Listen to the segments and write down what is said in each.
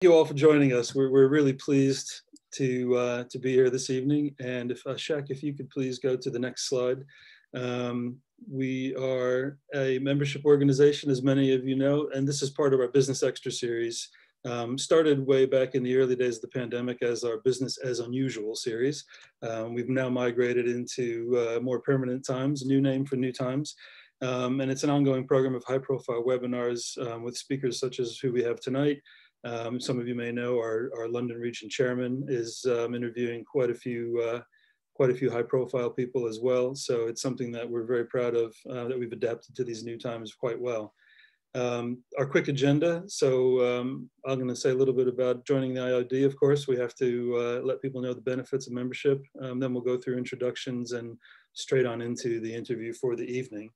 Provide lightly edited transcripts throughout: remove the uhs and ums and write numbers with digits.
You all for joining us. We're really pleased to be here this evening. And if Shaq, if you could please go to the next slide. We are a membership organization, as many of you know, and this is part of our Business Extra series. Started way back in the early days of the pandemic as our Business as Unusual series. We've now migrated into more permanent times, new name for new times. And it's an ongoing program of high-profile webinars with speakers such as who we have tonight. Some of you may know our London region chairman is interviewing quite a few high-profile people as well. So it's something that we're very proud of, that we've adapted to these new times quite well. Our quick agenda. So I'm going to say a little bit about joining the IOD. Of course, we have to let people know the benefits of membership. Then we'll go through introductions and straight on into the interview for the evening.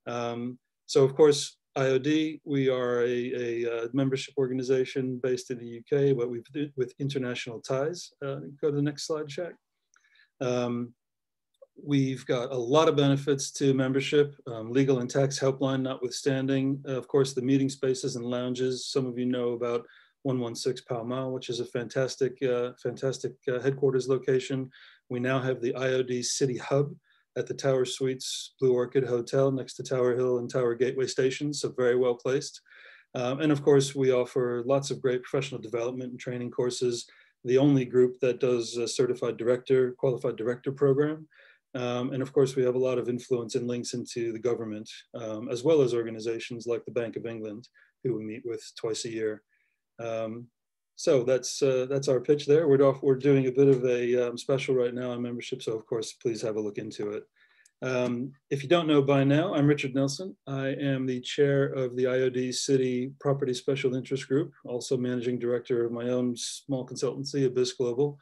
So of course, IOD, we are a membership organization based in the UK, but with international ties. Go to the next slide, Shaq. We've got a lot of benefits to membership, legal and tax helpline notwithstanding. Of course, the meeting spaces and lounges. Some of you know about 116 Pall Mall, which is a fantastic headquarters location. We now have the IOD City Hub at the Tower Suites Blue Orchid Hotel next to Tower Hill and Tower Gateway stations, so very well placed. And of course, we offer lots of great professional development and training courses, the only group that does a certified director, qualified director program. And of course, we have a lot of influence and links into the government, as well as organizations like the Bank of England, who we meet with twice a year. So that's our pitch there. We're doing a bit of a special right now on membership, so of course, please have a look into it. If you don't know by now, I'm Richard Nelson. I am the chair of the IOD City Property Special Interest Group, also managing director of my own small consultancy, Abyss Global.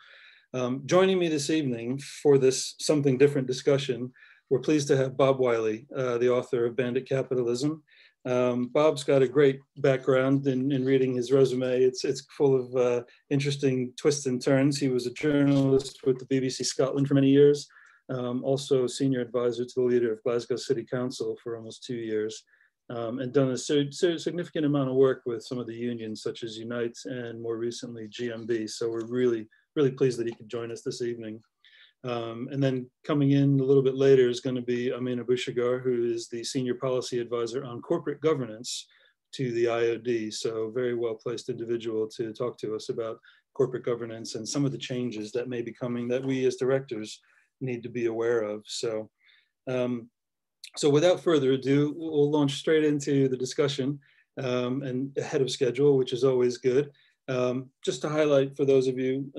Joining me this evening for this something different discussion, we're pleased to have Bob Wiley, the author of Bandit Capitalism. Bob's got a great background in reading his resume. It's full of interesting twists and turns. He was a journalist with the BBC Scotland for many years, also senior advisor to the leader of Glasgow City Council for almost 2 years, and done a significant amount of work with some of the unions such as Unite and more recently GMB. So we're really pleased that he could join us this evening. And then coming in a little bit later is going to be Amin Abushagar, who is the Senior Policy Advisor on Corporate Governance to the IOD. So very well-placed individual to talk to us about corporate governance and some of the changes that may be coming that we as directors need to be aware of. So, so without further ado, we'll launch straight into the discussion and ahead of schedule, which is always good. Just to highlight for those of you,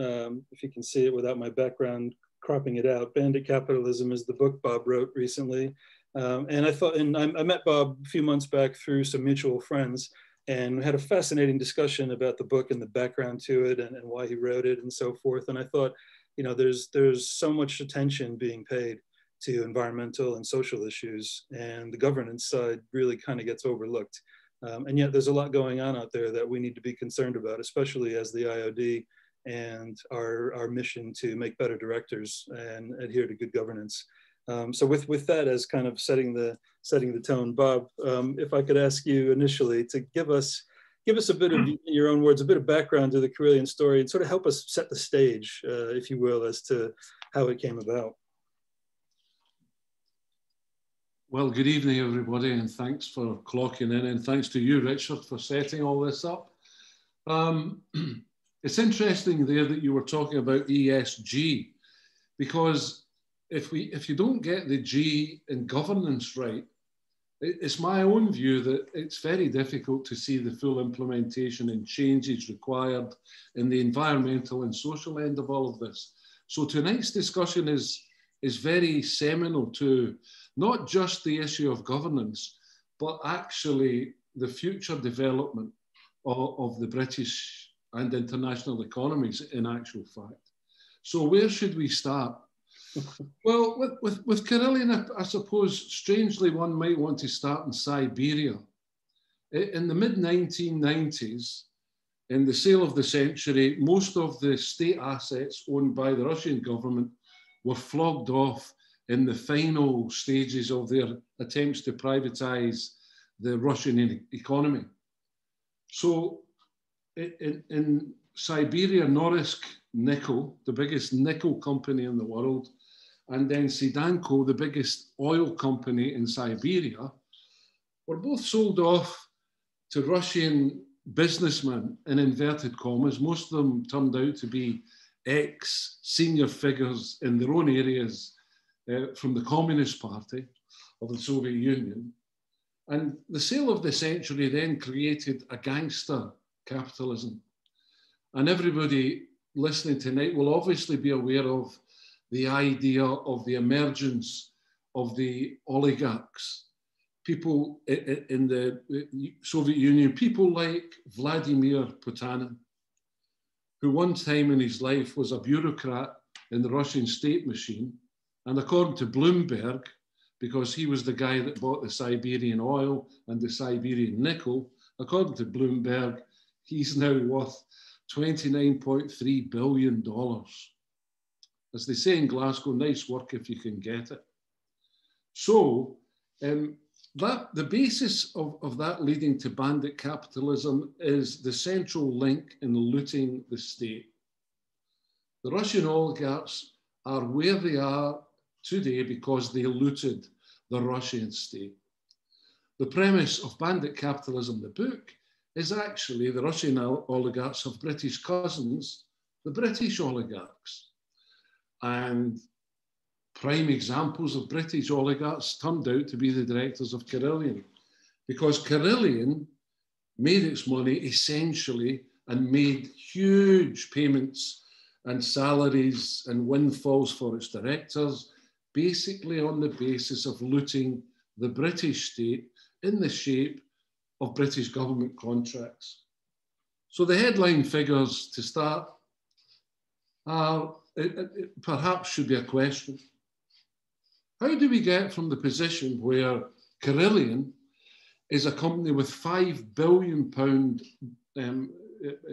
if you can see it without my background cropping it out, Bandit Capitalism is the book Bob wrote recently. And I met Bob a few months back through some mutual friends and we had a fascinating discussion about the book and the background to it and why he wrote it and so forth. And I thought, you know, there's so much attention being paid to environmental and social issues, and the governance side really kind of gets overlooked. And yet there's a lot going on out there that we need to be concerned about, especially as the IOD and our mission to make better directors and adhere to good governance. So with that as kind of setting the tone, Bob, if I could ask you initially to give us a bit of, in your own words, a bit of background to the Carillion story and sort of help us set the stage, if you will, as to how it came about. Well, good evening, everybody, and thanks for clocking in, and thanks to you, Richard, for setting all this up. It's interesting there that you were talking about ESG, because if you don't get the G in governance right, it's my own view that it's very difficult to see the full implementation and changes required in the environmental and social end of all of this. So tonight's discussion is very seminal to not just the issue of governance, but actually the future development of the British and international economies in actual fact. So where should we start? Well, with Carillion, I suppose, strangely, one might want to start in Siberia. In the mid-1990s, in the sale of the century, most of the state assets owned by the Russian government were flogged off in the final stages of their attempts to privatize the Russian economy. So in Siberia, Norilsk Nickel, the biggest nickel company in the world, and then Sidanko, the biggest oil company in Siberia, were both sold off to Russian businessmen, in inverted commas. Most of them turned out to be ex-senior figures in their own areas from the Communist Party of the Soviet Union. And the sale of the century then created a gangster capitalism. And everybody listening tonight will obviously be aware of the idea of the emergence of the oligarchs. People in the Soviet Union, people like Vladimir Putin, who one time in his life was a bureaucrat in the Russian state machine. And according to Bloomberg, because he was the guy that bought the Siberian oil and the Siberian nickel, according to Bloomberg, he's now worth $29.3 billion. As they say in Glasgow, nice work if you can get it. So the basis of that leading to bandit capitalism is the central link in looting the state. The Russian oligarchs are where they are today because they looted the Russian state. The premise of Bandit Capitalism, the book, is actually the Russian oligarchs have British cousins, the British oligarchs. And prime examples of British oligarchs turned out to be the directors of Carillion, because Carillion made its money essentially and made huge payments and salaries and windfalls for its directors, basically on the basis of looting the British state in the shape of British government contracts. So the headline figures to start are, perhaps should be a question. How do we get from the position where Carillion is a company with £5 billion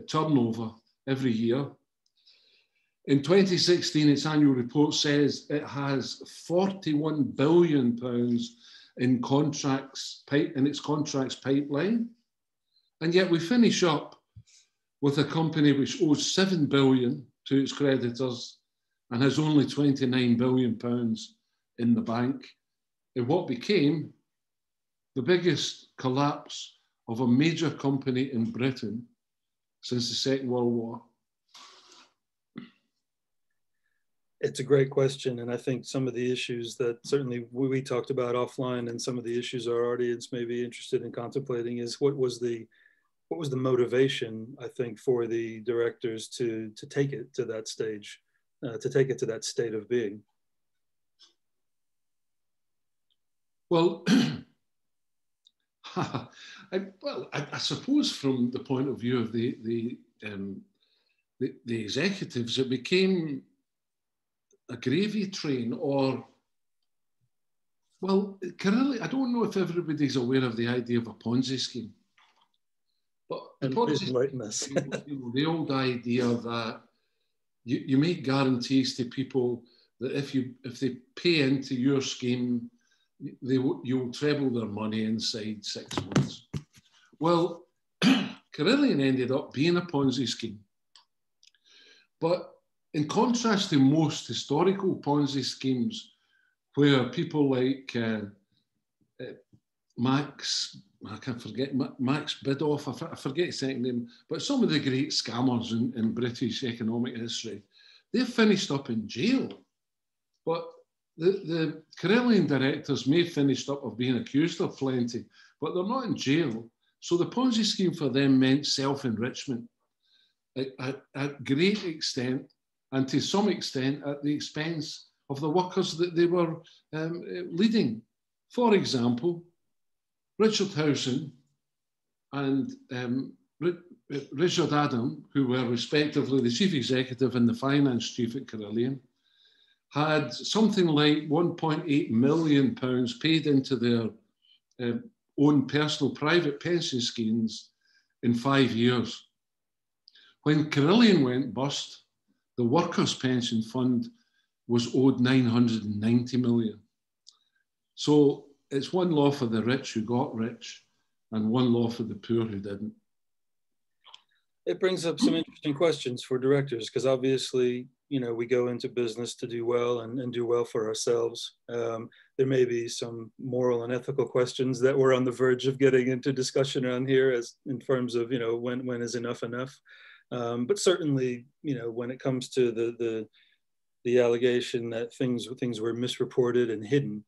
turnover every year? In 2016, its annual report says it has £41 billion in contracts, in its contracts pipeline. And yet we finish up with a company which owes £7 billion to its creditors and has only £29 billion in the bank, in what became the biggest collapse of a major company in Britain since the Second World War. It's a great question. And I think some of the issues that certainly we talked about offline and some of the issues our audience may be interested in contemplating is what was the motivation, I think, for the directors to take it to that stage, to take it to that state of being? Well, I suppose from the point of view of the executives, it became a gravy train, or, well, Carillion, I don't know if everybody's aware of the idea of a Ponzi scheme. But the Ponzi scheme, the old idea that you make guarantees to people that if they pay into your scheme, you'll treble their money inside 6 months. Well, Carillion ended up being a Ponzi scheme. But in contrast to most historical Ponzi schemes, where people like Max Bidoff, I forget his second name, but some of the great scammers in British economic history, they've finished up in jail. But the Carillion directors may have finished up of being accused of plenty, but they're not in jail. So the Ponzi scheme for them meant self-enrichment at great extent, and to some extent at the expense of the workers that they were leading. For example, Richard Howson and Richard Adam, who were respectively the chief executive and the finance chief at Carillion, had something like £1.8 million paid into their own personal private pension schemes in 5 years. When Carillion went bust, the Workers' Pension Fund was owed £990 million. So it's one law for the rich who got rich and one law for the poor who didn't. It brings up some interesting questions for directors, because obviously, you know, we go into business to do well and do well for ourselves. There may be some moral and ethical questions that we're on the verge of getting into discussion around here, as in terms of, you know, when is enough enough. But certainly, you know, when it comes to the allegation that things were misreported and hidden,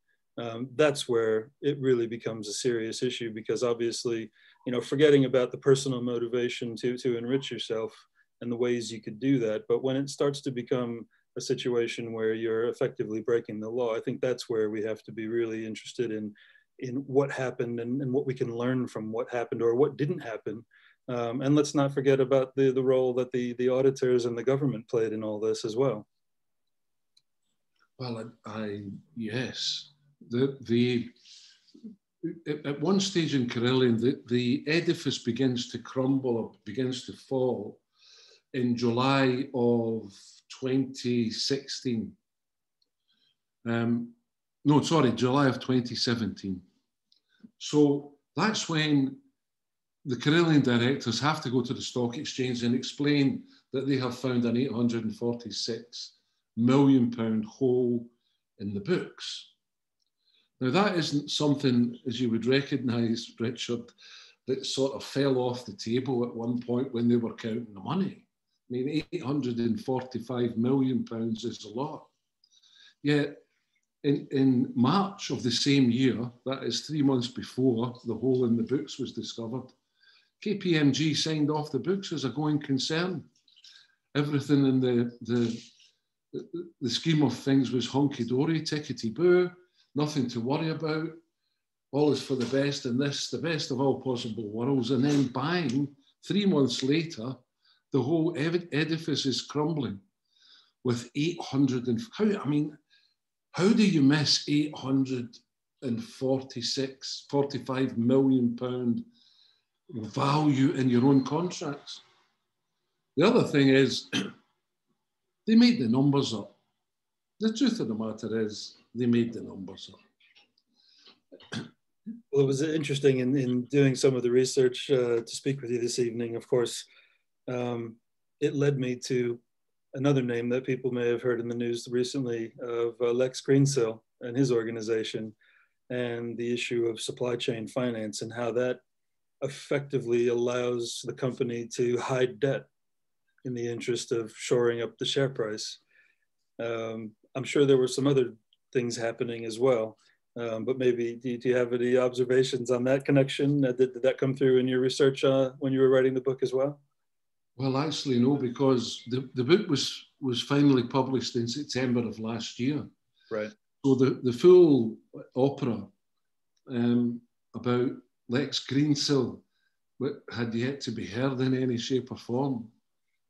that's where it really becomes a serious issue, because obviously, you know, forgetting about the personal motivation to enrich yourself and the ways you could do that, but when it starts to become a situation where you're effectively breaking the law, I think that's where we have to be really interested in what happened and what we can learn from what happened or what didn't happen. And let's not forget about the role that the auditors and the government played in all this as well. Well, yes. At one stage in Carillion, the edifice begins to crumble, or begins to fall in July of 2016. No, sorry, July of 2017. So that's when the Carillion directors have to go to the stock exchange and explain that they have found an £846 million hole in the books. Now, that isn't something, as you would recognise, Richard, that sort of fell off the table at one point when they were counting the money. I mean, £845 million is a lot. Yet, in March of the same year, that is 3 months before the hole in the books was discovered, KPMG signed off the books as a going concern. Everything in the scheme of things was hunky-dory, tickety-boo, nothing to worry about, all is for the best in this, the best of all possible worlds. And then bang, 3 months later, the whole edifice is crumbling with how do you miss £845 million value in your own contracts? The other thing is, they made the numbers up. The truth of the matter is, they made the numbers up. Well, it was interesting in doing some of the research to speak with you this evening. Of course, it led me to another name that people may have heard in the news recently of Lex Greensill and his organization, and the issue of supply chain finance and how that effectively allows the company to hide debt in the interest of shoring up the share price. I'm sure there were some other things happening as well, but maybe do you have any observations on that connection? Did that come through in your research when you were writing the book as well? Well, actually, no, because the book was finally published in September of last year. Right. So the full opera about Lex Greensill had yet to be heard in any shape or form,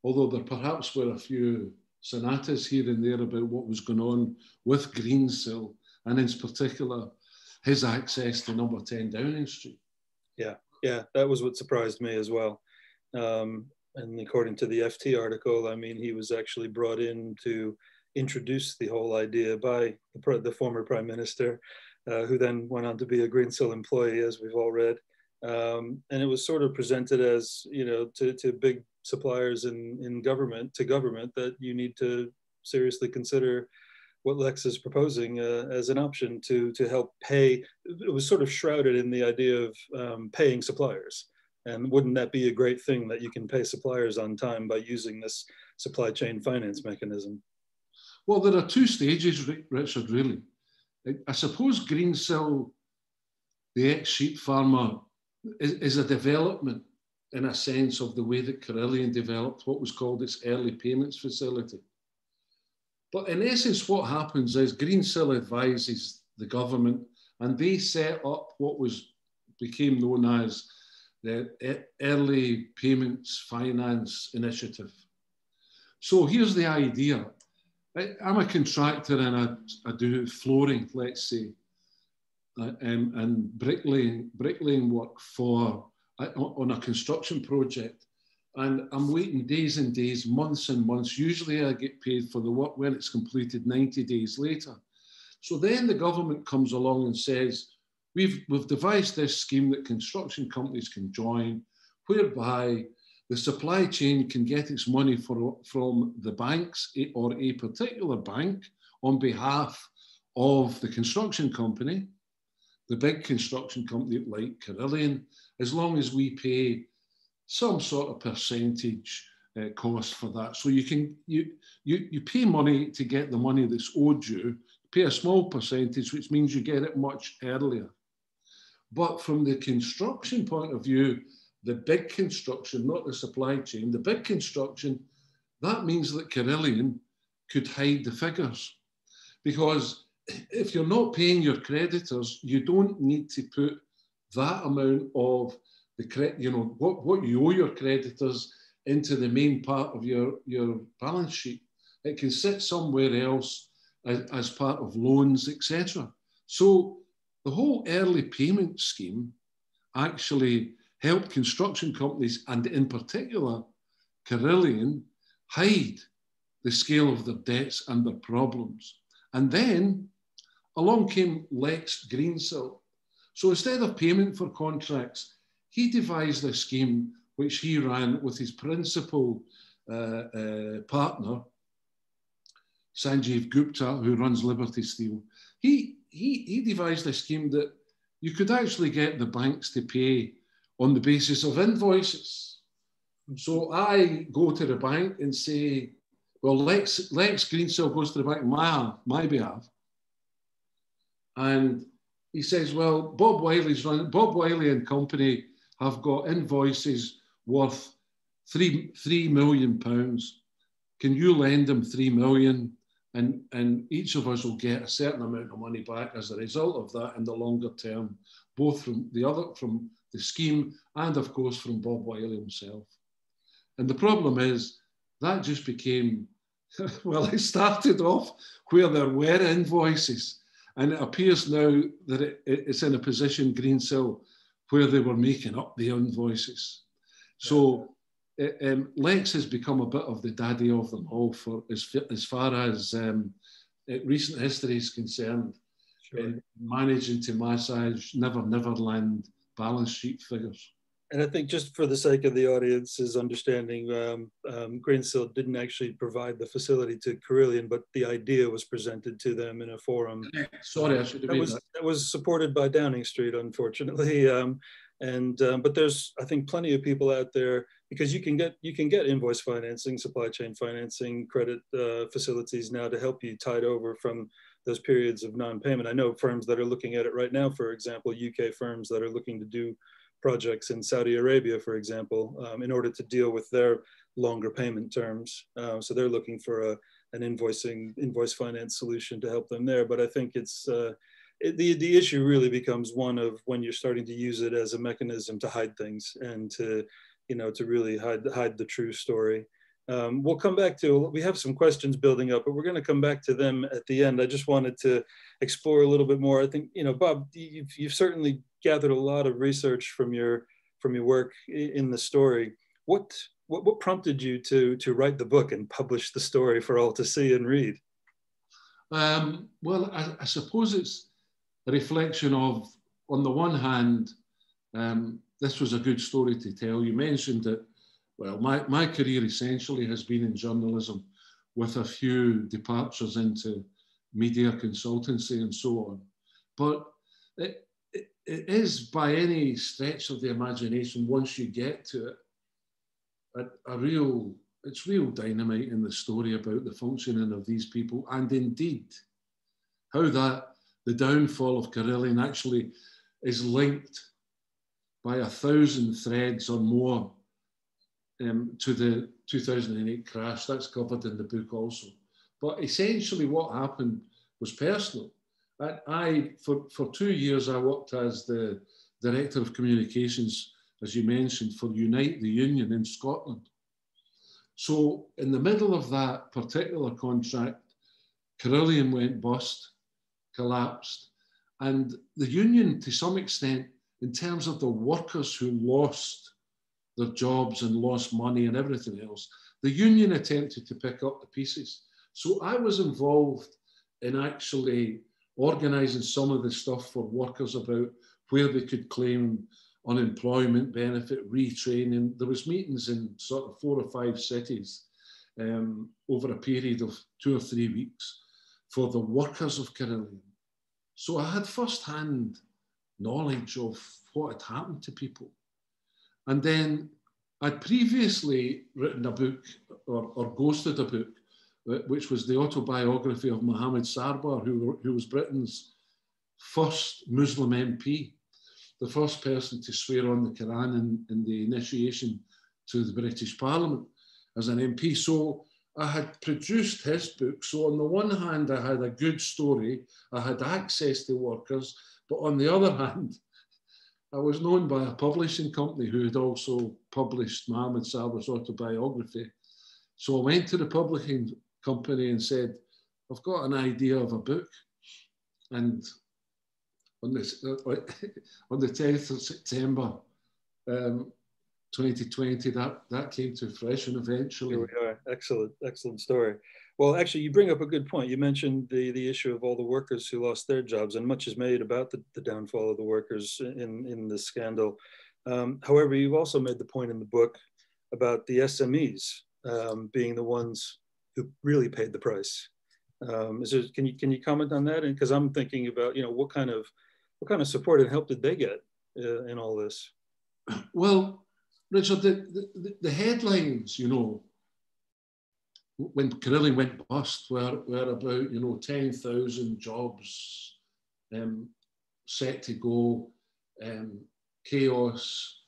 although there perhaps were a few sonatas here and there about what was going on with Greensill, and in particular, his access to number 10 Downing Street. Yeah, that was what surprised me as well. And according to the FT article, I mean, he was actually brought in to introduce the whole idea by the former Prime Minister, who then went on to be a Greensill employee, as we've all read. And it was sort of presented as, you know, to big suppliers in government, that you need to seriously consider what Lex is proposing as an option to help pay. It was sort of shrouded in the idea of paying suppliers. And wouldn't that be a great thing, that you can pay suppliers on time by using this supply chain finance mechanism? Well, there are two stages, Richard, really. I suppose Greensill, the ex-sheep farmer, is a development in a sense of the way that Carillion developed what was called its early payments facility. But in essence, what happens is Greensill advises the government, and they set up what became known as the Early Payments Finance Initiative. So here's the idea. I'm a contractor and I do flooring, let's say, and bricklaying work on a construction project. And I'm waiting days and days, months and months. Usually I get paid for the work when it's completed 90 days later. So then the government comes along and says, we've devised this scheme that construction companies can join, whereby the supply chain can get its money from the banks or a particular bank on behalf of the construction company, the big construction company like Carillion, as long as we pay some sort of percentage cost for that. So you pay money to get the money that's owed you, pay a small percentage, which means you get it much earlier. But from the construction point of view, the big construction, not the supply chain, the big construction, that means that Carillion could hide the figures. Because if you're not paying your creditors, you don't need to put that amount of what you owe your creditors into the main part of your balance sheet. It can sit somewhere else as part of loans, etc. So the whole early payment scheme actually helped construction companies, and in particular Carillion, hide the scale of their debts and their problems. And then along came Lex Greensill. So instead of payment for contracts, he devised a scheme which he ran with his principal partner, Sanjeev Gupta, who runs Liberty Steel. He devised a scheme that you could actually get the banks to pay on the basis of invoices. So I go to the bank and say, well, Lex Greensill goes to the bank on my behalf. And he says, well, Bob Wiley and company have got invoices worth £3 million. Can you lend them £3 million? And each of us will get a certain amount of money back as a result of that in the longer term, both from the scheme and, of course, from Bob Wiley himself. And the problem is that just became, well, it started off where there were invoices. And it appears now that it's in a position, Greensill, where they were making up the invoices. So Lex has become a bit of the daddy of them all for as far as recent history is concerned, in managing to massage Neverland balance sheet figures. And I think just for the sake of the audience's understanding, Greensill didn't actually provide the facility to Carillion, but the idea was presented to them in a forum. Sorry, I should have made that. That was supported by Downing Street, unfortunately. But there's, I think, plenty of people out there, because you can get invoice financing, supply chain financing, credit facilities now to help you tide over from those periods of non-payment. I know firms that are looking at it right now, for example, UK firms that are looking to do projects in Saudi Arabia, for example, in order to deal with their longer payment terms. So they're looking for an invoice finance solution to help them there. But I think it's the issue really becomes one of when you're starting to use it as a mechanism to hide things and to really hide the true story. We'll come back to, we have some questions building up, but we're going to come back to them at the end. I just wanted to explore a little bit more. I think, Bob, you've certainly gathered a lot of research from your work in the story. What prompted you to write the book and publish the story for all to see and read? Well, I suppose it's a reflection of, on the one hand, this was a good story to tell. You mentioned that, well, my career essentially has been in journalism with a few departures into media consultancy and so on. But it is, by any stretch of the imagination, once you get to it, it's real dynamite in the story about the functioning of these people, and indeed how that the downfall of Carillion actually is linked by 1,000 threads or more to the 2008 crash. That's covered in the book also. But essentially what happened was personal. For 2 years, I worked as the Director of Communications, as you mentioned, for Unite the Union in Scotland. So in the middle of that particular contract, Carillion went bust, collapsed. And the union, to some extent, in terms of the workers who lost their jobs and lost money and everything else, the union attempted to pick up the pieces. So I was involved in actually organising some of the stuff for workers about where they could claim unemployment benefit, retraining. There was meetings in sort of 4 or 5 cities over a period of 2 or 3 weeks for the workers of Carillion. So I had first-hand knowledge of what had happened to people. And then I'd previously written a book or ghosted a book, which was the autobiography of Mohammed Sarbar, who was Britain's first Muslim MP, the first person to swear on the Quran in the initiation to the British Parliament as an MP. So I had produced his book. So on the one hand, I had a good story, I had access to workers, but on the other hand, I was known by a publishing company who had also published Mohammed Sarbar's autobiography. So I went to the publishing company and said, I've got an idea of a book. And on the 10th of September, 2020, that came to fruition eventually. Here we are. Excellent, excellent story. Well, actually, you bring up a good point. You mentioned the issue of all the workers who lost their jobs, and much is made about the downfall of the workers in this scandal. However, you've also made the point in the book about the SMEs being the ones who really paid the price. Can you comment on that? And because I'm thinking about, what kind of support and help did they get in all this? Well, Richard, the headlines, when Carillion went bust, were about 10,000 jobs set to go, chaos,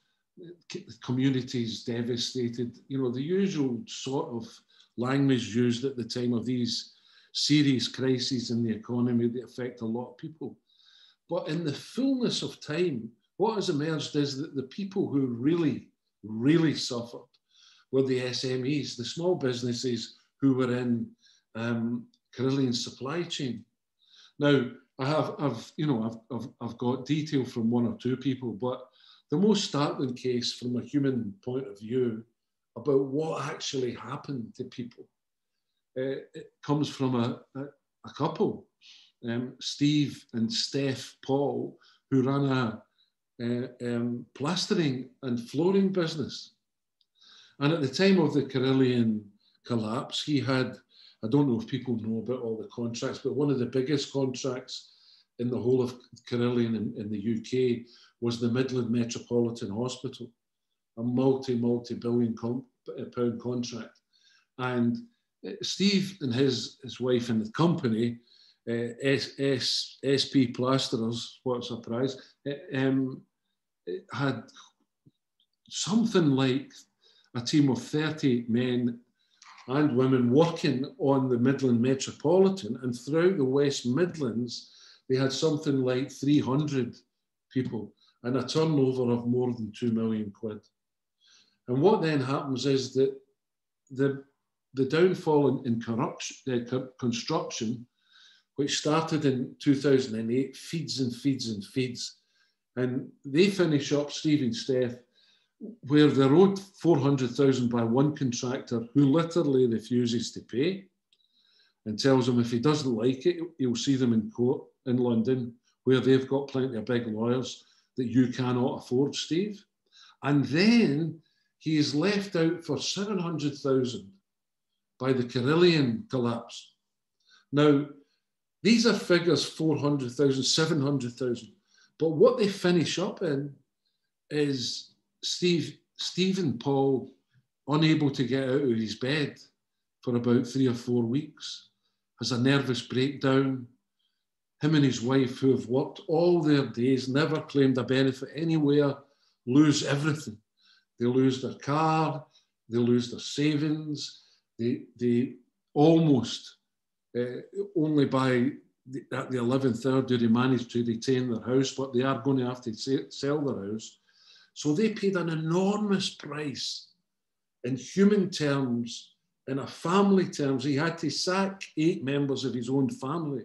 communities devastated. The usual sort of language used at the time of these serious crises in the economy that affect a lot of people. But in the fullness of time, what has emerged is that the people who really, really suffered were the SMEs, the small businesses who were in Carillion's supply chain. Now, I've got detail from 1 or 2 people, but the most startling case from a human point of view about what actually happened to people, it comes from a couple, Steve and Steph Paul, who ran a plastering and flooring business. And at the time of the Carillion collapse, he had, I don't know if people know about all the contracts, but one of the biggest contracts in the whole of Carillion in the UK was the Midland Metropolitan Hospital, a multi-billion pound contract. And Steve and his wife and the company, SP Plasterers, what a surprise, had something like a team of 30 men and women working on the Midland Metropolitan, and throughout the West Midlands, they had something like 300 people and a turnover of more than £2 million. And what then happens is that the downfall in construction, which started in 2008, feeds and feeds and feeds. And they finish up, Steve and Steph, where they're owed 400,000 by one contractor who literally refuses to pay and tells them if he doesn't like it, he'll see them in court in London, where they've got plenty of big lawyers that you cannot afford, Steve. And then he is left out for 700,000 by the Carillion collapse. Now, these are figures, 400,000, 700,000. But what they finish up in is Steve and Paul unable to get out of his bed for about 3 or 4 weeks, has a nervous breakdown. Him and his wife, who have worked all their days, never claimed a benefit anywhere, lose everything. They lose their car, they lose their savings, they almost, only by at the 11th hour do they manage to retain their house, but they are going to have to sell their house. So they paid an enormous price in human terms, in a family terms. He had to sack 8 members of his own family.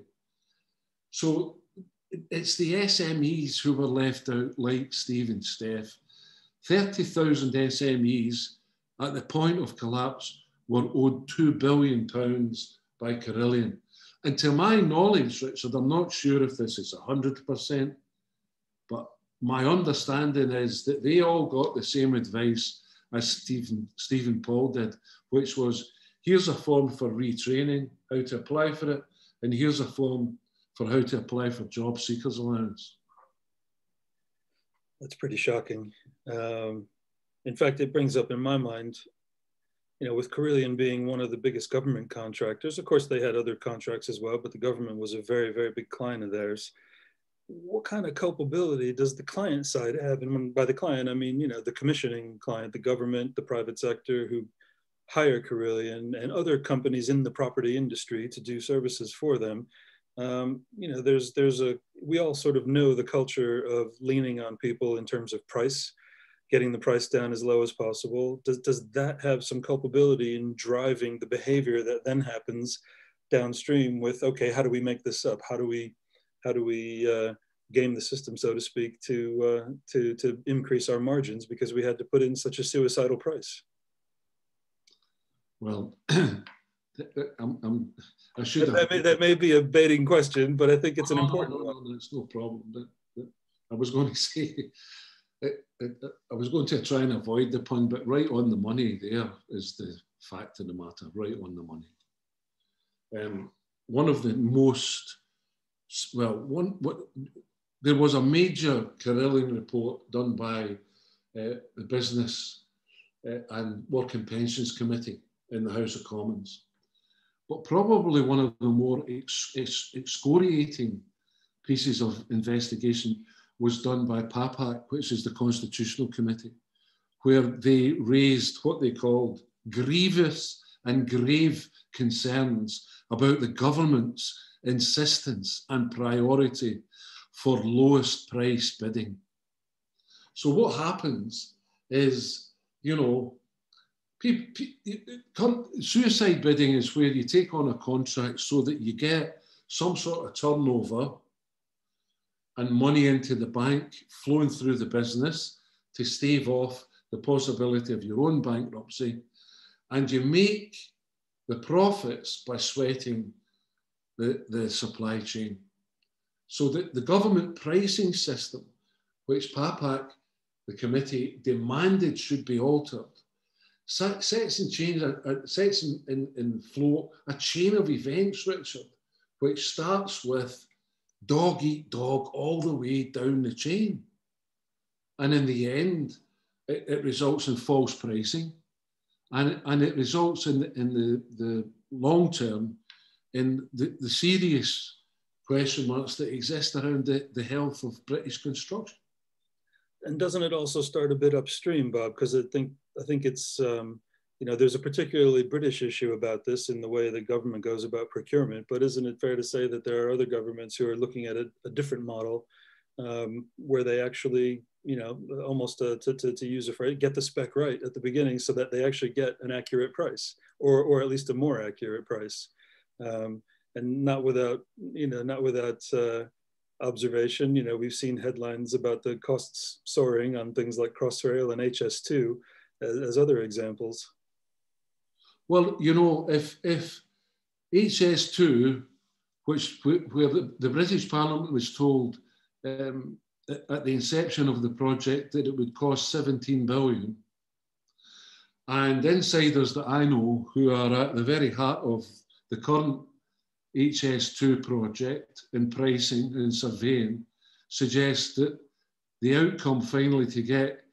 So it's the SMEs who were left out, like Steve and Steph. 30,000 SMEs at the point of collapse were owed £2 billion by Carillion. And to my knowledge, Richard, I'm not sure if this is 100%, but my understanding is that they all got the same advice as Stephen Paul did, which was, here's a form for retraining, how to apply for it, and here's a form for how to apply for job seekers allowance. That's pretty shocking. In fact, it brings up in my mind, you know, with Carillion being one of the biggest government contractors, of course they had other contracts as well, but the government was a very, very big client of theirs. What kind of culpability does the client side have? And when, by the client, I mean, you know, the commissioning client, the government, the private sector who hire Carillion and other companies in the property industry to do services for them. You know, we all sort of know the culture of leaning on people in terms of price, getting the price down as low as possible. Does that have some culpability in driving the behavior that then happens downstream with, okay, how do we make this up? How do we game the system, so to speak, to increase our margins because we had to put in such a suicidal price? Well, I should have. That may be a baiting question, but I think it's an important one. No, it's no problem. I was going to say, I was going to try and avoid the pun, but right on the money there is the fact of the matter, right on the money. One of the most, there was a major Carillion report done by the Business and Work and Pensions Committee in the House of Commons. But probably one of the more excoriating pieces of investigation was done by PAPAC, which is the Constitutional Committee, where they raised what they called grievous and grave concerns about the government's insistence and priority for lowest price bidding. So what happens is, you know, suicide bidding is where you take on a contract so that you get some sort of turnover and money into the bank flowing through the business to stave off the possibility of your own bankruptcy. And you make the profits by sweating the supply chain. So that the government pricing system, which PAPAC, the committee, demanded should be altered, sets in flow a chain of events, Richard, which starts with dog eat dog all the way down the chain. And in the end, it results in false pricing. And it results in the long term in the serious question marks that exist around the health of British construction. And doesn't it also start a bit upstream, Bob? Because I think it's, you know, there's a particularly British issue about this in the way the government goes about procurement, but isn't it fair to say that there are other governments who are looking at a different model where they actually, you know, almost to use a phrase, get the spec right at the beginning so that they actually get an accurate price or at least a more accurate price. And not without observation. You know, we've seen headlines about the costs soaring on things like Crossrail and HS2 as other examples. Well, you know, if HS2, where the British Parliament was told at the inception of the project that it would cost 17 billion, and insiders that I know who are at the very heart of the current HS2 project in pricing and surveying suggest that the outcome finally to get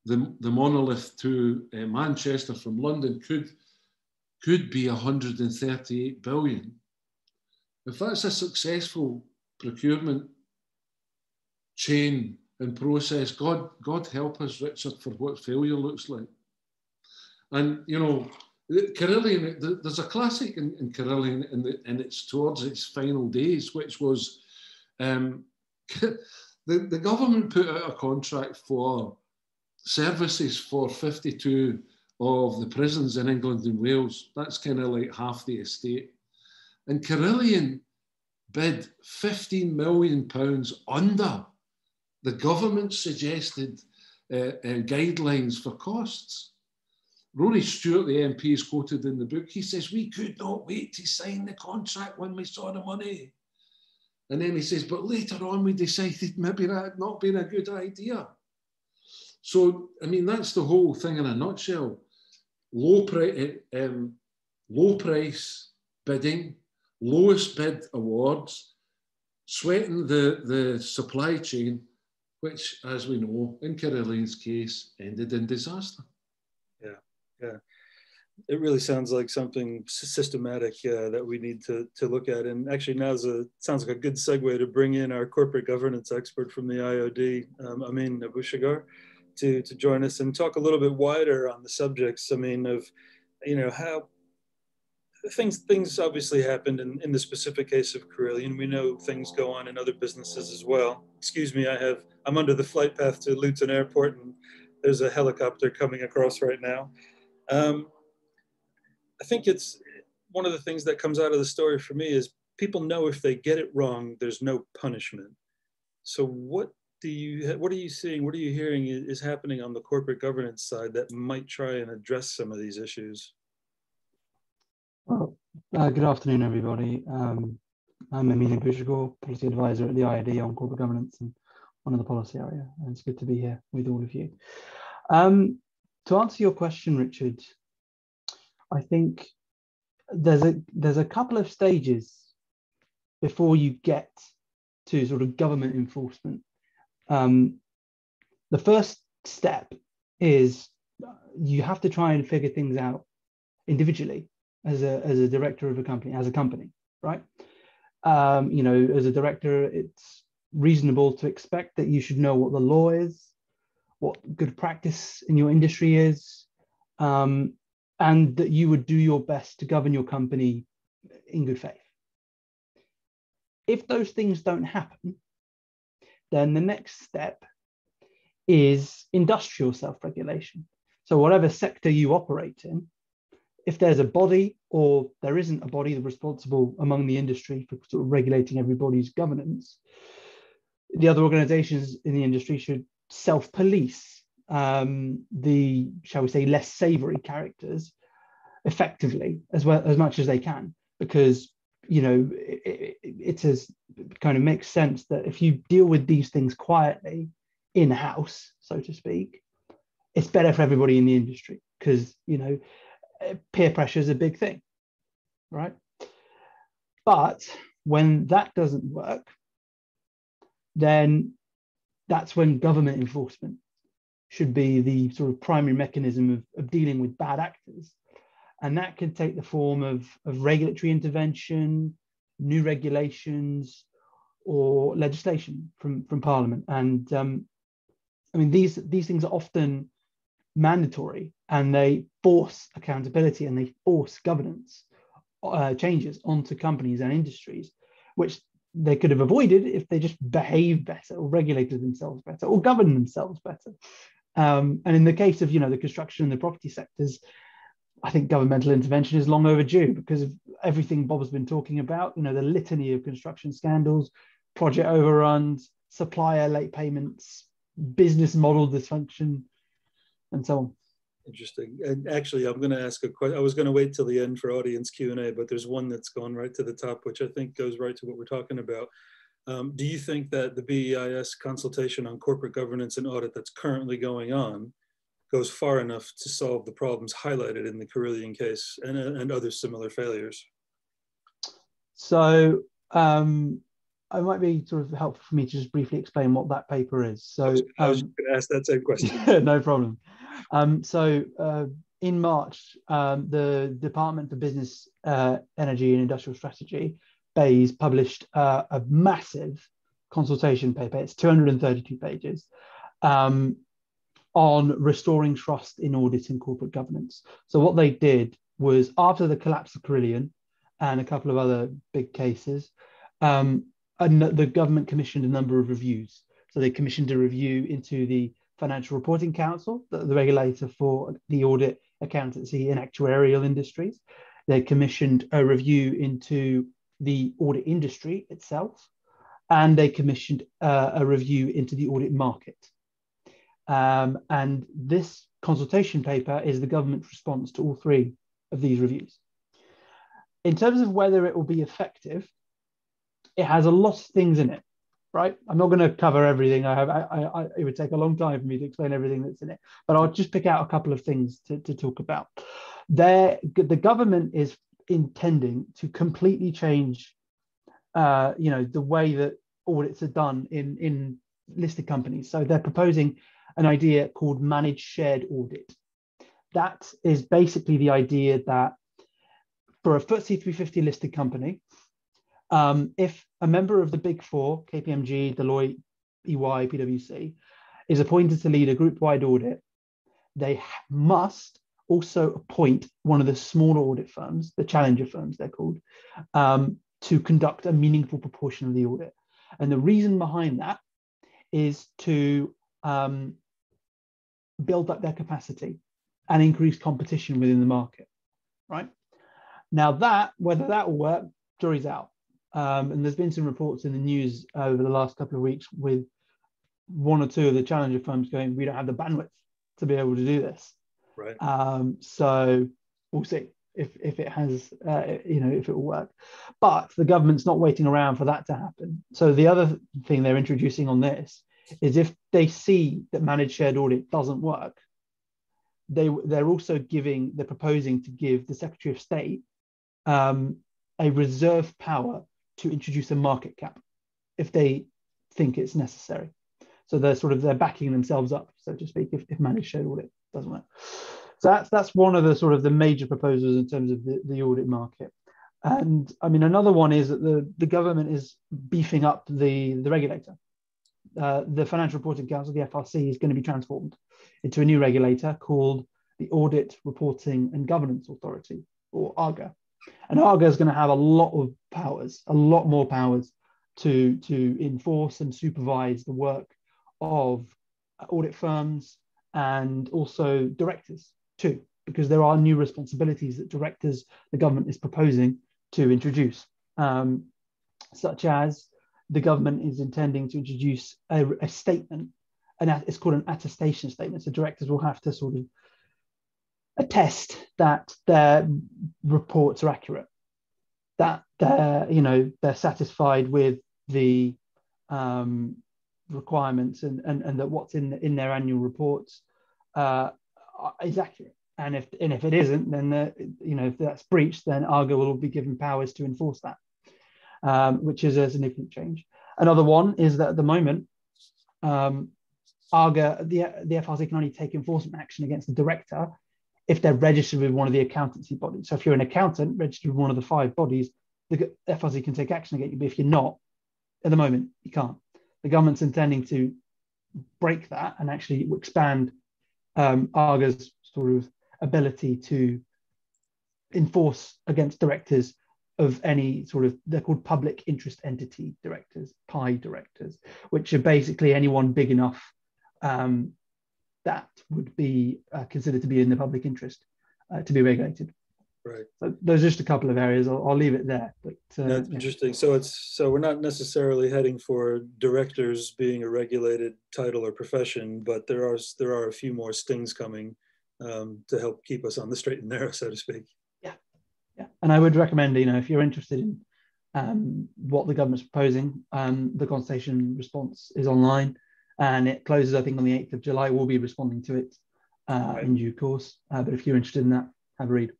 the monolith to Manchester from London could be 138 billion. If that's a successful procurement chain and process, God help us, Richard, for what failure looks like. And, you know, Carillion, there's a classic in Carillion, and it's towards its final days, which was the government put out a contract for services for 52 of the prisons in England and Wales. That's kind of like half the estate. And Carillion bid £15 million under the government suggested guidelines for costs. Rory Stewart, the MP, is quoted in the book. He says, "We could not wait to sign the contract when we saw the money." And then he says, but later on we decided maybe that had not been a good idea. So, I mean, that's the whole thing in a nutshell. Low price bidding, lowest bid awards, sweating the supply chain, which, as we know, in Caroline's case, ended in disaster. Yeah, yeah. It really sounds like something systematic that we need to look at. And actually sounds like a good segue to bring in our corporate governance expert from the IOD, Amin Abushagar, to join us and talk a little bit wider on the subjects. I mean, of, how things obviously happened in the specific case of Carillion. We know things go on in other businesses as well. Excuse me, I'm under the flight path to Luton Airport, and there's a helicopter coming across right now. I think it's one of the things that comes out of the story for me is people know if they get it wrong, there's no punishment. So what are you seeing? What are you hearing is happening on the corporate governance side that might try and address some of these issues? Well, good afternoon, everybody. I'm Amin Abushagar, Policy Advisor at the IOD on Corporate Governance and one of the policy area. And it's good to be here with all of you. To answer your question, Richard, I think there's a couple of stages before you get to sort of government enforcement. The first step is you have to try and figure things out individually as a director of a company, as a company, right? As a director, it's reasonable to expect that you should know what the law is, what good practice in your industry is, and that you would do your best to govern your company in good faith. If those things don't happen, then the next step is industrial self-regulation. So whatever sector you operate in, if there's a body or there isn't a body responsible among the industry for sort of regulating everybody's governance, the other organizations in the industry should self-police the, shall we say, less savory characters effectively as much as they can, because it kind of makes sense that if you deal with these things quietly in-house, so to speak, it's better for everybody in the industry, because peer pressure is a big thing, right? But when that doesn't work, then that's when government enforcement should be the sort of primary mechanism of dealing with bad actors. And that can take the form of regulatory intervention, new regulations, or legislation from Parliament. And I mean, these things are often mandatory, and they force accountability and they force governance changes onto companies and industries, which they could have avoided if they just behaved better or regulated themselves better or governed themselves better. And in the case of the construction and the property sectors, I think governmental intervention is long overdue because of everything Bob's been talking about, the litany of construction scandals, project overruns, supplier late payments, business model dysfunction, and so on. Interesting. And actually, I'm going to ask a question. I was going to wait till the end for audience Q&A, but there's one that's gone right to the top, which I think goes right to what we're talking about. Do you think that the BEIS consultation on corporate governance and audit that's currently going on goes far enough to solve the problems highlighted in the Carillion case and other similar failures? So it might be sort of helpful for me to just briefly explain what that paper is. So I was going to ask that same question. No problem. In March, the Department for Business, Energy and Industrial Strategy, BEIS, published a massive consultation paper. It's 232 pages on restoring trust in audit and corporate governance. So what they did was, after the collapse of Carillion and a couple of other big cases, and the government commissioned a number of reviews. So they commissioned a review into the Financial Reporting Council, the regulator for the audit, accountancy and actuarial industries. They commissioned a review into the audit industry itself, and they commissioned a review into the audit market. And this consultation paper is the government's response to all three of these reviews. In terms of whether it will be effective, It has a lot of things in it, right? I'm not going to cover everything. It would take a long time for me to explain everything that's in it, but I'll just pick out a couple of things to talk about. The government is intending to completely change, the way that audits are done in listed companies. So they're proposing an idea called managed shared audit. That is basically the idea that for a FTSE 350 listed company, if a member of the Big Four, KPMG, Deloitte, EY, PwC, is appointed to lead a group-wide audit, they must also appoint one of the smaller audit firms, the challenger firms they're called, to conduct a meaningful proportion of the audit. And the reason behind that is to build up their capacity and increase competition within the market, right? Now whether that will work, jury's out. And there's been some reports in the news over the last couple of weeks with one or two of the challenger firms going, we don't have the bandwidth to be able to do this. Right. So we'll see if it has, if it will work. But the government's not waiting around for that to happen. So the other thing they're introducing on this is if they see that managed shared audit doesn't work, they're proposing to give the Secretary of State a reserve power to introduce a market cap if they think it's necessary. So they're backing themselves up, so to speak, if managed shared audit doesn't work. So that's one of the sort of the major proposals in terms of the audit market. And I mean, another one is that the government is beefing up the regulator. The Financial Reporting Council, the FRC, is going to be transformed into a new regulator called the Audit Reporting and Governance Authority, or ARGA. And ARGA is going to have a lot of powers, a lot more powers to enforce and supervise the work of audit firms and also directors too, because there are new responsibilities that the government is proposing to introduce, such as the government is intending to introduce a statement, and it's called an attestation statement. So directors will have to sort of attest that their reports are accurate, that they're satisfied with the requirements and that what's in their annual reports is accurate. And if it isn't, then if that's breached, then ARGA will be given powers to enforce that, which is a significant change. Another one is that at the moment, ARGA, the FRC can only take enforcement action against the director if they're registered with one of the accountancy bodies. So if you're an accountant registered with one of the 5 bodies, the FRC can take action against you. But if you're not, at the moment, you can't. The government's intending to break that and actually expand ARGA's sort of ability to enforce against directors of any sort of, they're called public interest entity directors, PI directors, which are basically anyone big enough that would be considered to be in the public interest to be regulated. Right. So there's just a couple of areas. I'll leave it there. But that's interesting. So we're not necessarily heading for directors being a regulated title or profession, but there are a few more stings coming to help keep us on the straight and narrow, so to speak. Yeah. And I would recommend, if you're interested in what the government's proposing, the consultation response is online, and it closes, I think, on the 8th of July. We'll be responding to it in due course. But if you're interested in that, have a read.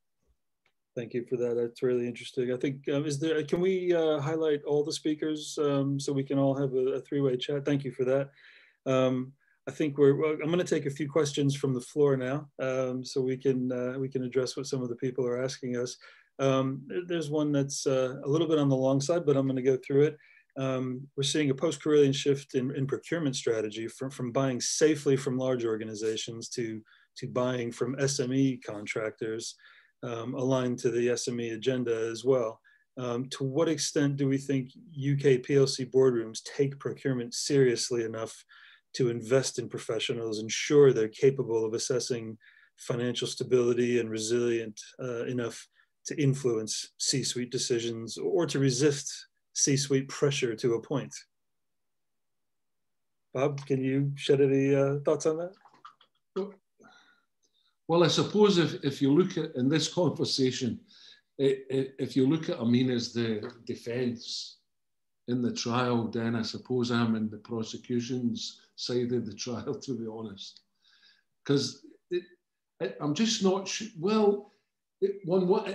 Thank you for that. That's really interesting. I think, can we highlight all the speakers so we can all have a 3-way chat? Thank you for that. I think I'm going to take a few questions from the floor now, so we can address what some of the people are asking us. There's one that's a little bit on the long side, but I'm going to go through it. We're seeing a post-Carillion shift in procurement strategy from buying safely from large organizations to buying from SME contractors, aligned to the SME agenda as well. To what extent do we think UK PLC boardrooms take procurement seriously enough to invest in professionals, ensure they're capable of assessing financial stability and resilient enough to influence C-suite decisions or to resist C-suite pressure to a point? Bob, can you shed any thoughts on that? Well, I suppose if you look at, in this conversation, if you look at Amina's the defence in the trial, then I suppose I'm in the prosecution's side of the trial, to be honest. Because I'm just not sure. Well,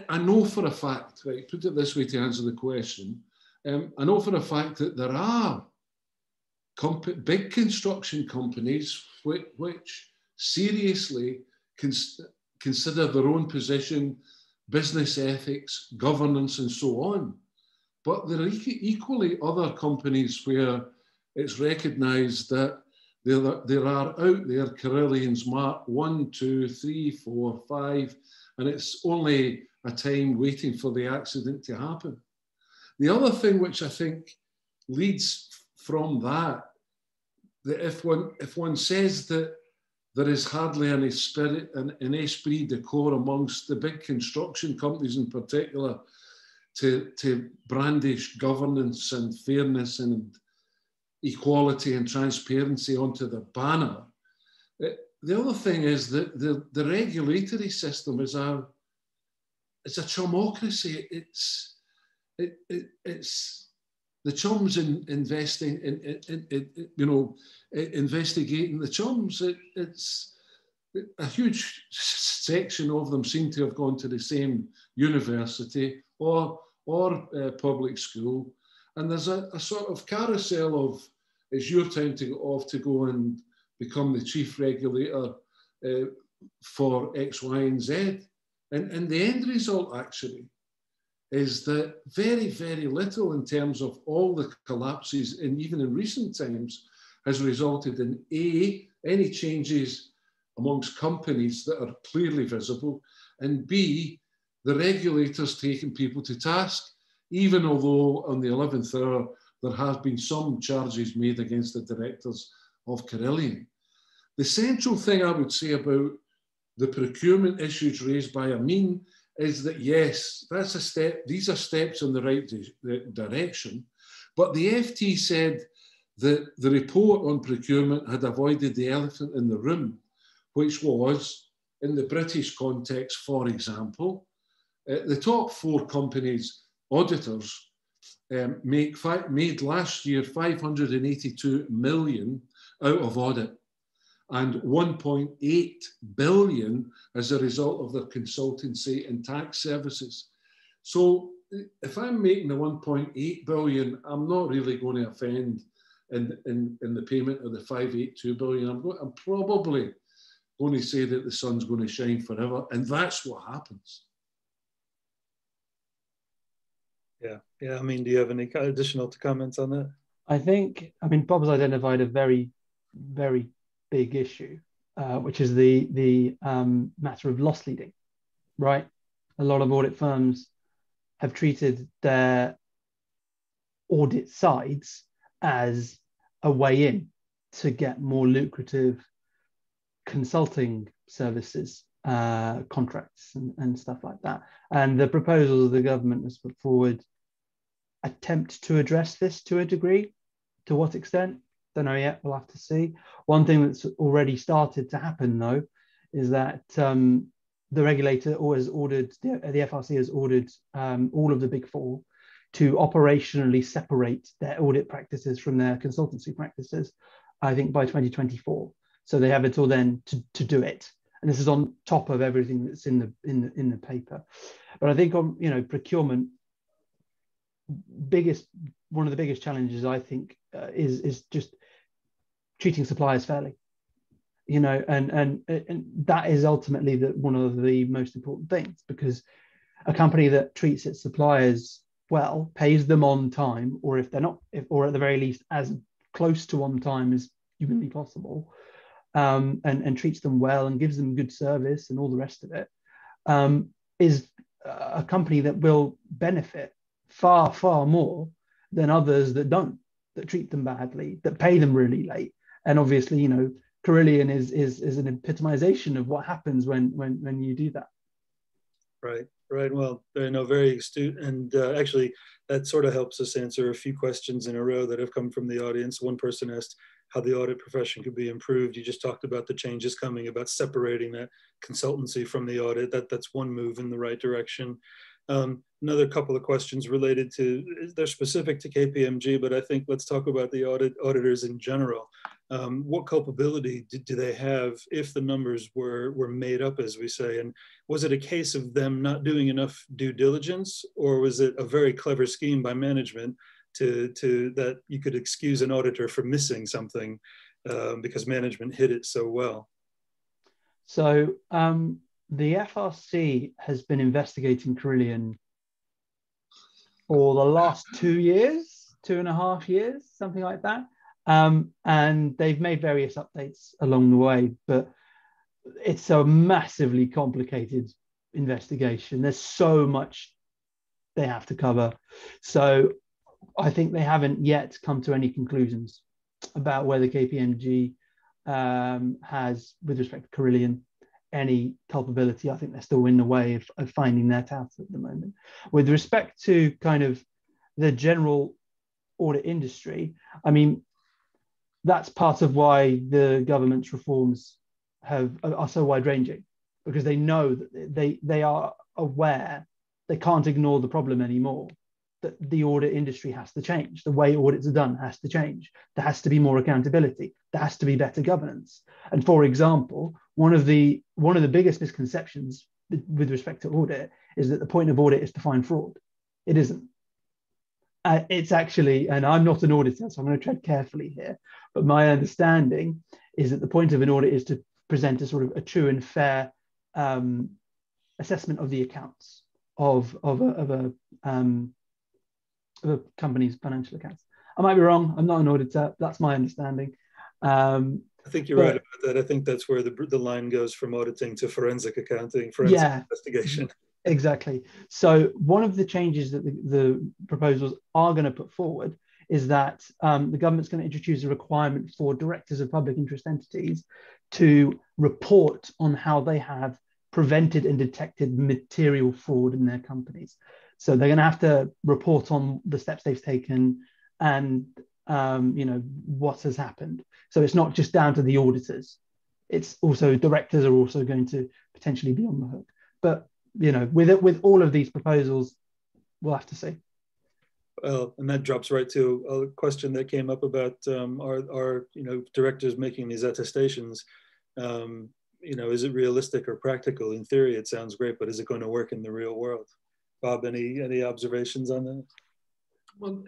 I know for a fact, right, put it this way to answer the question, I know for a fact that there are big construction companies which seriously consider their own position, business ethics, governance, and so on. But there are equally other companies where it's recognised that there are out there Carillions marked 1, 2, 3, 4, 5, and it's only a time waiting for the accident to happen. The other thing which I think leads from that if one says that there is hardly any spirit and an esprit de corps amongst the big construction companies in particular to brandish governance and fairness and equality and transparency onto the banner. The other thing is that the regulatory system is a chumocracy. It's the chums investing in investigating the chums. It's a huge section of them seem to have gone to the same university or public school, and there's a sort of carousel of it's your time to go and become the chief regulator for X, Y, and Z, and the end result actually is that very, very little in terms of all the collapses, and even in recent times, has resulted in A, any changes amongst companies that are clearly visible, and B, the regulators taking people to task, even although on the 11th hour there have been some charges made against the directors of Carillion. The central thing I would say about the procurement issues raised by Amin is that, yes, that's a step. These are steps in the right direction. But the FT said that the report on procurement had avoided the elephant in the room, which was, in the British context, for example, the top 4 companies, auditors, made last year 582 million out of audit, and 1.8 billion as a result of their consultancy and tax services. So if I'm making the 1.8 billion, I'm not really going to offend in the payment of the 582 billion. I'm probably going to say that the sun's going to shine forever, and that's what happens. Yeah. I mean, do you have any additional comments on that? I think, Bob's identified a very, very big issue, which is the matter of loss leading, right? A lot of audit firms have treated their audit sides as a way in to get more lucrative consulting services, contracts and stuff like that. And the proposals the government has put forward attempt to address this to a degree. To what extent? Don't know yet, we'll have to see. One thing that's already started to happen though is that the regulator has ordered, the FRC has ordered all of the big 4 to operationally separate their audit practices from their consultancy practices, I think by 2024. So they have until then to do it. And this is on top of everything that's in the paper. But I think on procurement, one of the biggest challenges I think is just treating suppliers fairly, and that is ultimately one of the most important things, because a company that treats its suppliers well, pays them on time, or if they're not, or at the very least as close to on time as humanly possible, and treats them well and gives them good service and all the rest of it, is a company that will benefit far, far more than others that don't, that treat them badly, that pay them really late. And obviously, Carillion is an epitomization of what happens when you do that. Right. Well, very astute. And actually, that sort of helps us answer a few questions in a row that have come from the audience. One person asked how the audit profession could be improved. You just talked about the changes coming, about separating that consultancy from the audit. That's one move in the right direction. Another couple of questions related to, they're specific to KPMG, but I think let's talk about the auditors in general. What culpability do they have if the numbers were made up, as we say? And was it a case of them not doing enough due diligence, or was it a very clever scheme by management to that you could excuse an auditor for missing something because management hid it so well? So the FRC has been investigating Carillion for the last 2 years, 2.5 years, something like that. And they've made various updates along the way, but it's a massively complicated investigation. There's so much they have to cover. So I think they haven't yet come to any conclusions about whether KPMG has, with respect to Carillion, any culpability. I think they're still in the way of finding that out at the moment. With respect to kind of the general audit industry, I mean, that's part of why the government's reforms are so wide-ranging, because they know that they are aware they can't ignore the problem anymore, that the audit industry has to change. The way audits are done has to change. There has to be more accountability. There has to be better governance. And for example, one of the biggest misconceptions with respect to audit is that the point of audit is to find fraud. It isn't. It's actually, and I'm not an auditor, so I'm going to tread carefully here, but my understanding is that the point of an audit is to present a sort of a true and fair assessment of the accounts of a company's financial accounts. I might be wrong. I'm not an auditor. That's my understanding. I think you're right about that. I think that's where the line goes from auditing to forensic accounting, forensic investigation. Exactly. So one of the changes that the proposals are going to put forward is that the government's going to introduce a requirement for directors of public interest entities to report on how they have prevented and detected material fraud in their companies. So they're going to have to report on the steps they've taken and what has happened. So it's not just down to the auditors. It's also directors are also going to potentially be on the hook. But with all of these proposals, we'll have to see. Well, and that drops right to a question that came up about our directors making these attestations. Is it realistic or practical? In theory, it sounds great, but is it going to work in the real world? Bob, any observations on that? Well,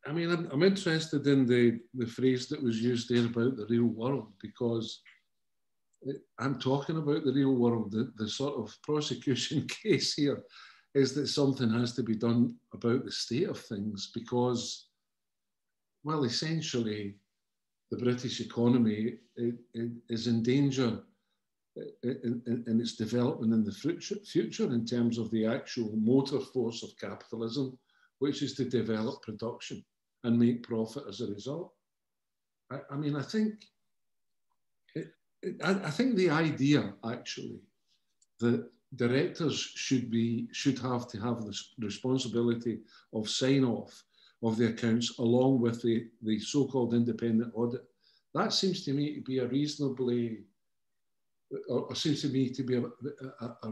I'm interested in the phrase that was used there about the real world, because I'm talking about the real world. The sort of prosecution case here is that something has to be done about the state of things, because, well, essentially, the British economy is in danger in its development in the future in terms of the actual motor force of capitalism, which is to develop production and make profit as a result. I think the idea actually that directors should have to have the responsibility of sign off of the accounts along with the so-called independent audit, that seems to me to be a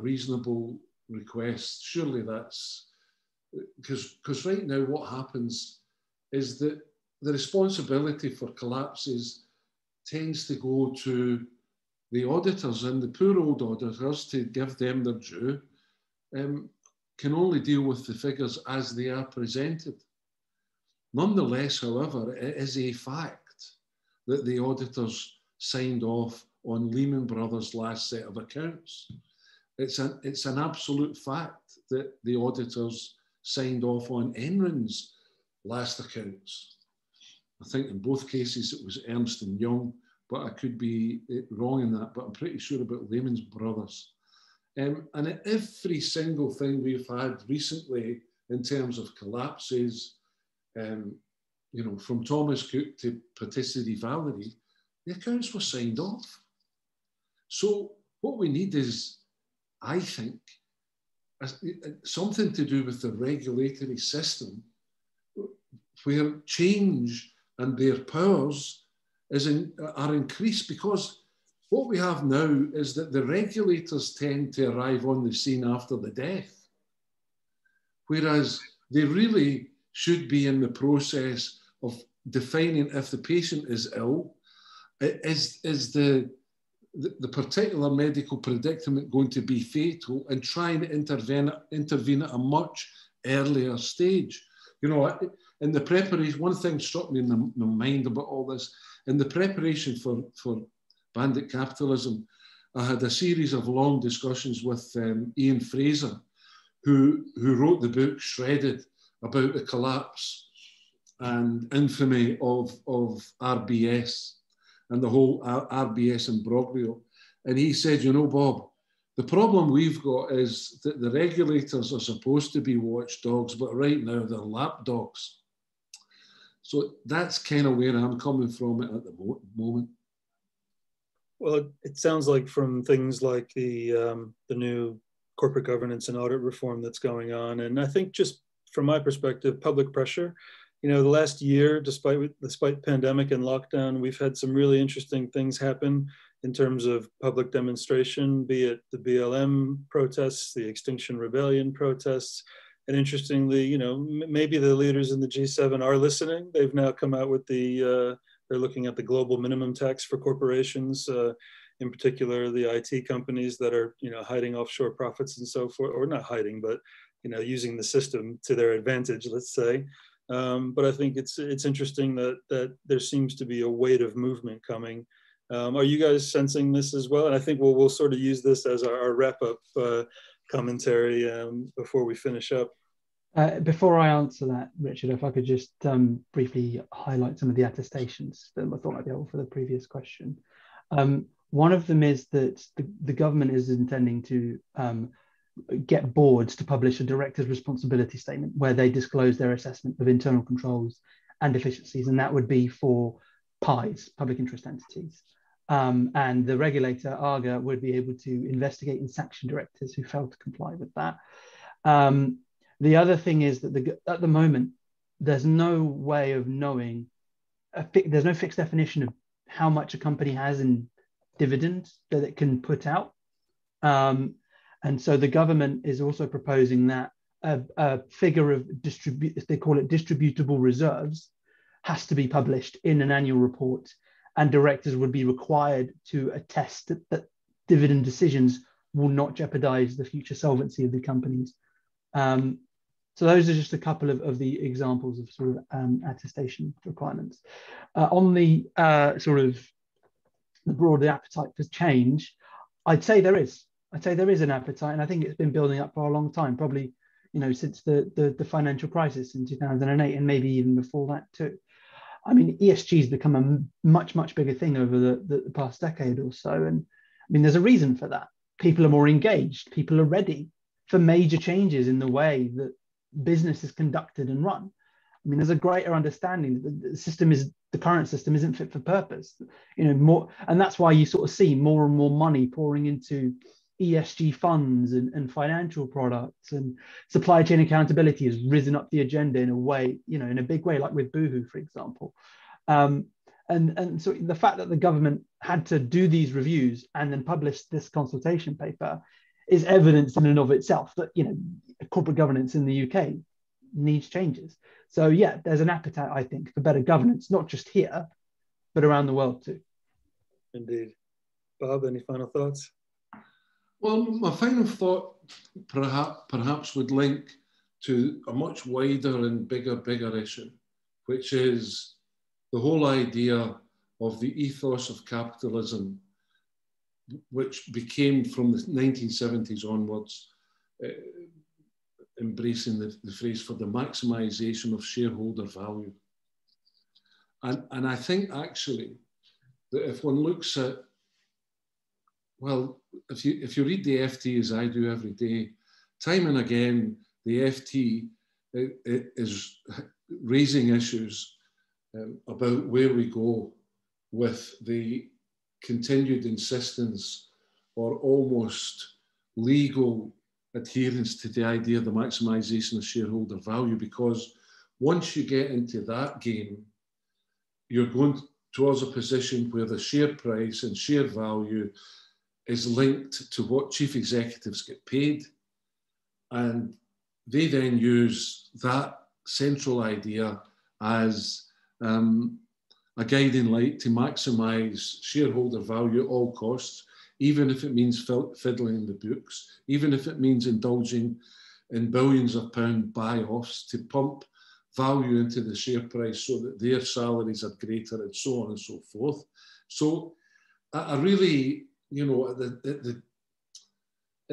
reasonable request. Surely that's because right now what happens is that the responsibility for collapses tends to go to the auditors, and the poor old auditors, to give them their due, can only deal with the figures as they are presented. Nonetheless, however, it is a fact that the auditors signed off on Lehman Brothers' last set of accounts. It's an absolute fact that the auditors signed off on Enron's last accounts. I think in both cases it was Ernst & Young, but I could be wrong in that, but I'm pretty sure about Lehman Brothers. And every single thing we've had recently in terms of collapses, from Thomas Cook to Patisserie Valerie, the accounts were signed off. So what we need is, I think, something to do with the regulatory system where change and their powers are increased, because what we have now is that the regulators tend to arrive on the scene after the death. whereas they really should be in the process of defining if the patient is ill, is the particular medical predicament going to be fatal, and try and intervene at a much earlier stage. You know, in the preparation, one thing struck me in my mind about all this, in the preparation for Bandit Capitalism, I had a series of long discussions with Ian Fraser, who wrote the book Shredded, about the collapse and infamy of RBS and the whole RBS imbroglio. And he said, you know, Bob, the problem we've got is that the regulators are supposed to be watchdogs, but right now they're lapdogs. So that's kind of where I'm coming from at the moment. Well, it sounds like from things like the new corporate governance and audit reform that's going on, and I think just from my perspective, public pressure. You know, the last year, despite pandemic and lockdown, we've had some really interesting things happen in terms of public demonstration, be it the BLM protests, the Extinction Rebellion protests. And interestingly, you know, maybe the leaders in the G7 are listening. They've now come out with they're looking at the global minimum tax for corporations, in particular the IT companies that are, you know, hiding offshore profits and so forth, or not hiding, but, you know, using the system to their advantage, let's say. But I think it's interesting that there seems to be a wave of movement coming. Are you guys sensing this as well? And I think we'll sort of use this as our wrap-up commentary before we finish up. Before I answer that, Richard, if I could just briefly highlight some of the attestations that I thought might be helpful for the previous question. One of them is that the government is intending to get boards to publish a director's responsibility statement where they disclose their assessment of internal controls and deficiencies, and that would be for PIEs, public interest entities. And the regulator, ARGA, would be able to investigate and sanction directors who fail to comply with that. The other thing is that at the moment, there's no way of knowing, there's no fixed definition of how much a company has in dividends that it can put out. And so the government is also proposing that a figure of they call it distributable reserves, has to be published in an annual report, and directors would be required to attest that dividend decisions will not jeopardize the future solvency of the companies. So those are just a couple of the examples of sort of attestation requirements. On the sort of the broader appetite for change, I'd say there is an appetite, and I think it's been building up for a long time, probably, you know, since the financial crisis in 2008, and maybe even before that too. I mean, ESG has become a much bigger thing over the past decade or so, and I mean, there's a reason for that. People are more engaged. People are ready for major changes in the way that business is conducted and run. I mean, there's a greater understanding that the current system isn't fit for purpose. You know, more, and that's why you sort of see more and more money pouring into ESG funds and financial products, and supply chain accountability has risen up the agenda in a way, you know, in a big way, like with Boohoo, for example. And so the fact that the government had to do these reviews and then publish this consultation paper is evidence in and of itself that, you know, corporate governance in the UK needs changes. So yeah, there's an appetite, I think, for better governance, not just here, but around the world too. Indeed. Bob, any final thoughts? Well, my final thought perhaps would link to a much wider and bigger issue, which is the whole idea of the ethos of capitalism, which became from the 1970s onwards, embracing the phrase for the maximization of shareholder value. And I think actually that if one looks at, well, if you read the FT as I do every day, time and again, the FT is raising issues about where we go with the continued insistence or almost legal adherence to the idea of the maximization of shareholder value, because once you get into that game, you're going towards a position where the share price and share value is linked to what chief executives get paid. And they then use that central idea as a guiding light to maximise shareholder value at all costs, even if it means fiddling the books, even if it means indulging in billions of pound buy-offs to pump value into the share price so that their salaries are greater, and so on and so forth. So I really, you know, at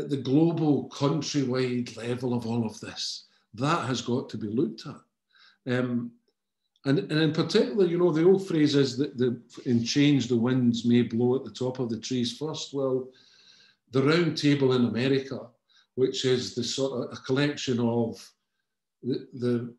the global countrywide level of all of this, that has got to be looked at. And in particular, you know, the old phrase is that in change, the winds may blow at the top of the trees first. Well, the Round Table in America, which is the sort of a collection of the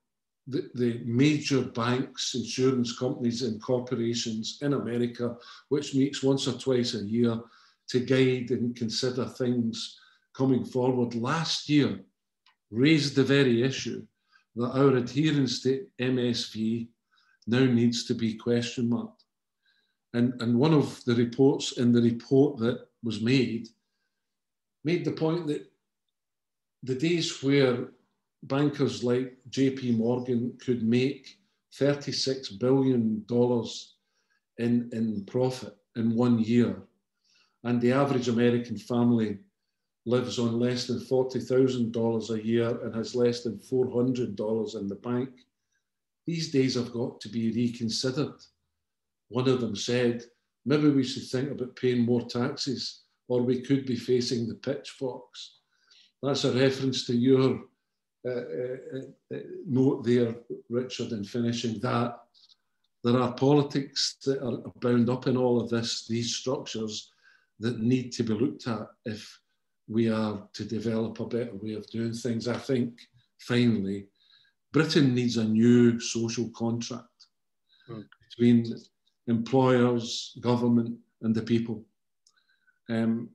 major banks, insurance companies and corporations in America, which meets once or twice a year to guide and consider things coming forward, last year raised the very issue that our adherence to MSV now needs to be question marked. And one of the reports in the report that was made the point that the days where bankers like JP Morgan could make $36 billion in profit in 1 year, and the average American family lives on less than $40,000 a year and has less than $400 in the bank, these days have got to be reconsidered. One of them said, maybe we should think about paying more taxes, or we could be facing the pitchforks. That's a reference to your note there, Richard, in finishing that. There are politics that are bound up in all of this, these structures that need to be looked at if we are to develop a better way of doing things. I think, finally, Britain needs a new social contract between employers, government, and the people. And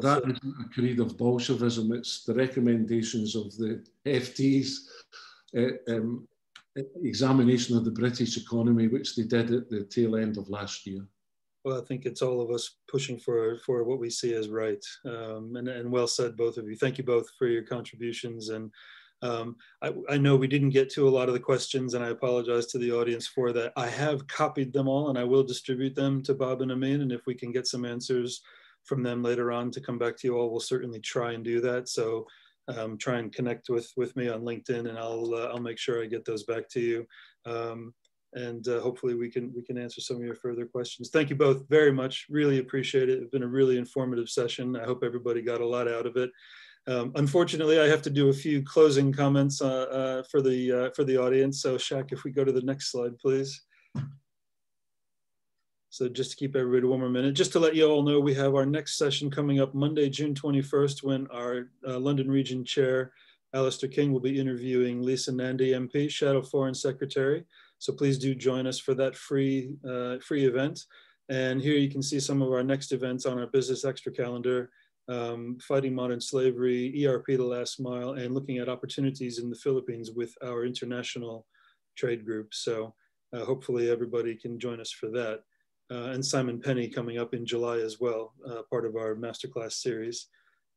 that isn't a creed of Bolshevism, it's the recommendations of the FT's examination of the British economy, which they did at the tail end of last year. Well, I think it's all of us pushing for what we see as right. And well said, both of you. Thank you both for your contributions. And I know we didn't get to a lot of the questions, and I apologize to the audience for that. I have copied them all, and I will distribute them to Bob and Amin. And if we can get some answers from them later on to come back to you all, we'll certainly try and do that. So try and connect with me on LinkedIn, and I'll make sure I get those back to you. And hopefully we can answer some of your further questions. Thank you both very much. Really appreciate it. It's been a really informative session. I hope everybody got a lot out of it. Unfortunately, I have to do a few closing comments for the audience. So Shaq, if we go to the next slide, please. So just to keep everybody 1 more minute, just to let you all know, we have our next session coming up Monday, June 21st, when our London Region Chair, Alistair King, will be interviewing Lisa Nandy, MP, Shadow Foreign Secretary. So please do join us for that free event. And here you can see some of our next events on our Business Extra calendar: Fighting Modern Slavery, ERP The Last Mile, and looking at opportunities in the Philippines with our international trade group. So hopefully everybody can join us for that. And Simon Penny coming up in July as well, part of our masterclass series.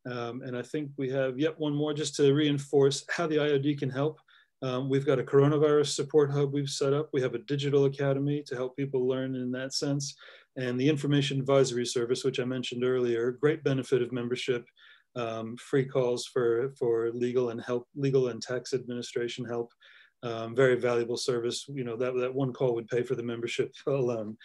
And I think we have yet one more just to reinforce how the IOD can help. We've got a coronavirus support hub we've set up. We have a digital academy to help people learn in that sense. And the information advisory service, which I mentioned earlier, great benefit of membership, free calls for legal and tax administration help. Very valuable service. You know, that one call would pay for the membership alone.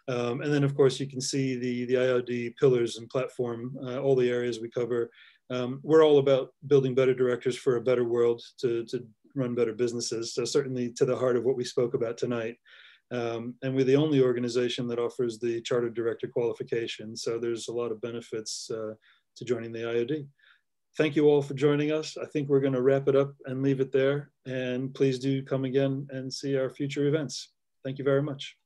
And then, of course, you can see the IOD pillars and platform, all the areas we cover. We're all about building better directors for a better world to run better businesses. So certainly to the heart of what we spoke about tonight. And we're the only organization that offers the chartered director qualification. So there's a lot of benefits to joining the IOD. Thank you all for joining us. I think we're going to wrap it up and leave it there. And please do come again and see our future events. Thank you very much.